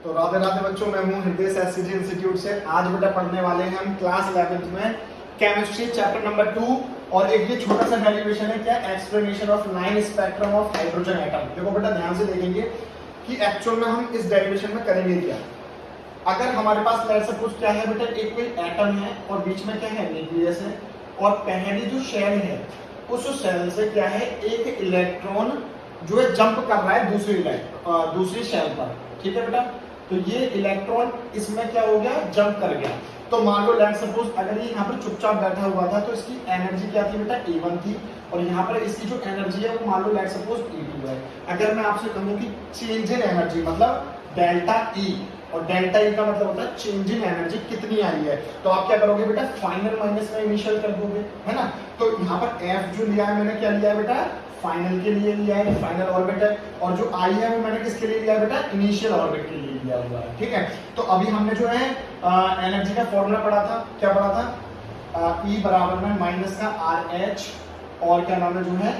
तो राधे राधे बच्चों, मैं हूं हृदय एससीजी इंस्टीट्यूट से। आज बेटा पढ़ने वाले हैं हम क्लास 11th में केमिस्ट्री चैप्टर नंबर 2 और एक ये छोटा सा डेरिवेशन है, क्या explanation of line spectrum of hydrogen atom. देखो बेटा ध्यान से देखेंगे कि एक्चुअल में हम इस डेरिवेशन में करेंगे क्या। अगर हमारे पास लेट्स सपोज क्या है बेटा, एक कोई एटम है और बीच में क्या है, न्यूक्लियस है, और पहली जो शेल है उस शेल से क्या है, एक इलेक्ट्रॉन जो है जंप कर रहा है दूसरी शेल पर। ठीक है बेटा, तो ये इलेक्ट्रॉन इसमें क्या हो गया, जंप कर गया। तो मान लो लेट्स सपोज अगर ये यहाँ पर चुपचाप बैठा हुआ था तो इसकी एनर्जी क्या थी बेटा, E1 थी, और यहाँ पर इसकी जो एनर्जी है वो मान लो लेट्स सपोज E2 है। अगर मैं आपसे कहूँ कि चेंज इन एनर्जी मतलब डेल्टा E, और डेल्टा E का मतलब होता है चेंज इन एनर्जी कितनी आई है, तो आप क्या करोगे बेटा, फाइनल माइनस में इनिशियल कर दोगे, है ना। तो यहाँ पर F जो लिया है मैंने, क्या लिया है बेटा, फाइनल के लिए लिया है, फाइनल ऑर्बिट है, और जो I है वो मैंने किसके लिए लिया है बेटा, इनिशियल ऑर्बिट के लिए लिया हुआ है। ठीक है, तो अभी हमने जो है एनर्जी का फॉर्मूला पढ़ा था, क्या पढ़ा था, E बराबर में माइनस का RH और क्या नाम है जो है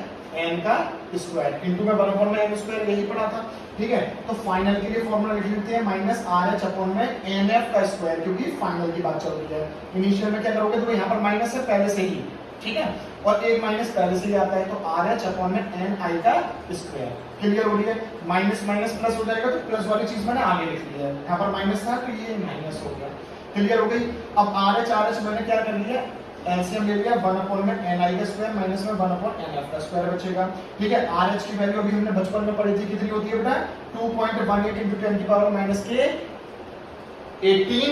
n का स्क्वायर इंटू में बराबर में n स्क्वायर, यही पढ़ा था। ठीक है, तो फाइनल के लिए फॉर्मूला लिख लेते हैं माइनस RH अपॉन में NF का स्क्वायर, क्योंकि फाइनल की बात चल रही है। इनिशियल में क्या करोगे, तो यहाँ पर माइनस है पहले से ही, ठीक है, और एक माइनस पहले से ही आता है, तो RH अपॉन में NI का स्क्वायर। क्लियर हो रही है, माइनस माइनस प्लस हो जाएगा, तो प्लस वाली चीज मैंने आगे लिख ली है, यहाँ पर माइनस था तो ये माइनस हो गया। क्लियर हो गई। अब RH मैंने क्या कर लिया, एलसीएम ले लिया, 1 अपॉन में NI का स्क्वायर माइनस में 1 अपॉन NF का स्क्वायर बचेगा। ठीक है, RH की वैल्यू अभी हमने बचपन में पढ़ी थी, कितनी होती है बेटा, 2.18 into 10 की पावर माइनस के 18।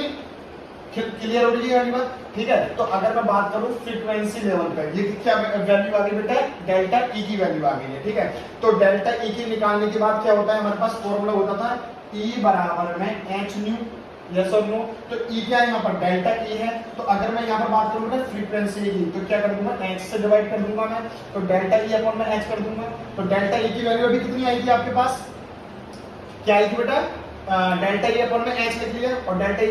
क्लियर हो रही है वाली बात। ठीक है, तो अगर मैं बात करूं फ्रीक्वेंसी लेवल पे, ये क्या वैल्यू आ गई बेटा, डेल्टा E की वैल्यू आ गई है। ठीक है, तो डेल्टा E की निकालने के बाद क्या होता है, हमारे पास फॉर्मूला होता था E बराबर में h न्यू, यस और नो। तो E क्या है यहाँ पर, डेल्टा E है, तो अगर मैं यहाँ पर बात करूँ ना फ्रीक्वेंसी की, तो क्या कर दूंगा, h से डिवाइड कर दूंगा मैं, तो डेल्टा E अपॉन में h कर दूंगा। तो डेल्टा E की वैल्यू अभी कितनी आई थी आपके पास, क्या आई थी बेटा, डेल्टा E अपॉन में h लिख लिया, और डेल्टा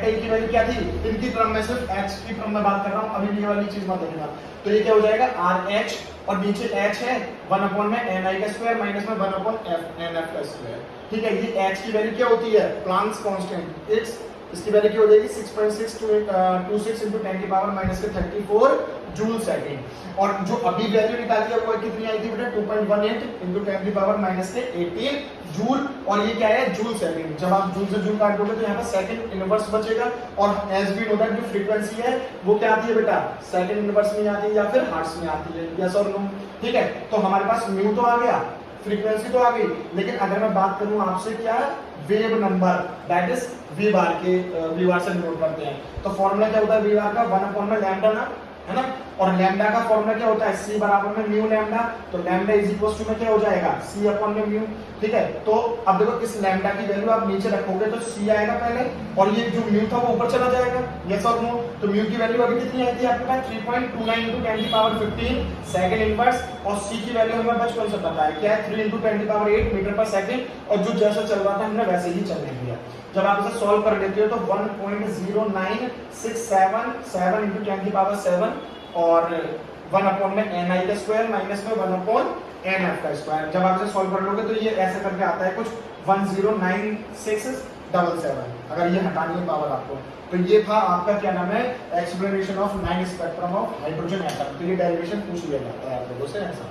E की वैल्यू क्या थी, इनकी टर्म में सिर्फ h की टर्म में बात कर रहा हूँ, अभी ये वाली चीज मत देखना। तो ये क्या हो जाएगा, RH और नीचे h है 1 अपॉन में NI का स्क्वायर माइनस में 1 अपॉन NF का स्क्वायर। ठीक है, ये h की वैल्यू क्या होती है, प्लांक्स कांस्टेंट, इसकी वैल्यू क्या हो जाएगी 6.626 into 10 की पावर माइनस के 34 जूल सेकंड। और जो अभी वैल्यू निकाली है वो कितनी आई थी बेटा, 2.18 into 10 की पावर माइनस के 18 जूल, और ये क्या है, जूल सेकंड। जब आप जूल से जूल काट दोगे तो यहाँ पर सेकंड इनवर्स बचेगा, और एज भी नो दैट जो फ्रीक्वेंसी है वो क्या आती है बेटा, सेकंड इनवर्स में आती है या फिर हर्ट्ज में आती है, यस और नो। ठीक है, तो हमारे पास म्यू तो आ गया, फ्रीक्वेंसी तो आ गई, लेकिन अगर मैं बात करूं आपसे क्या, wave number, that is V bar के, वी बार से नोट करते हैं। तो फॉर्मूला क्या होता है वी बार का, 1 अपॉन में लैम्डा ना, है ना, और लैम्डा का फॉर्मूला क्या होता है, c बराबर में म्यू लैम्डा, तो लैम्डा इज इक्वल टू में क्या हो जाएगा, c अपॉन में म्यू। ठीक है, तो अब देखो इस लैम्डा की वैल्यू आप नीचे रखोगे तो c आएगा पहले, और ये जो म्यू था वो ऊपर चला जाएगा, यस और नो। तो म्यू की वैल्यू अभी कितनी आई थी आपके पास, 3.29 into 10 की पावर 15 सेकंड इनवर्स, और c की वैल्यू हमें बचपन से पता है क्या है, 3 into 10 की पावर 8 मीटर पर सेकंड, और जो जैसा चल रहा था हमने वैसे ही चलने दिया। जब आप इसे सॉल्व कर लेते हो तो 1.0967 into 10 की पावर 7 और 1 अपॉन में NI का स्क्वायर माइनस में 1 अपॉन NF का स्क्वायर। जब आप इसे सॉल्व कर लोगे तो ये ऐसे करके आता है कुछ 1096677, अगर ये हटानी है पावर आपको। तो ये था आपका क्या नाम है, explanation of line spectrum of hydrogen atom. तो ये डेरिवेशन पूछ लिया जाता है आप लोगों से ऐसा।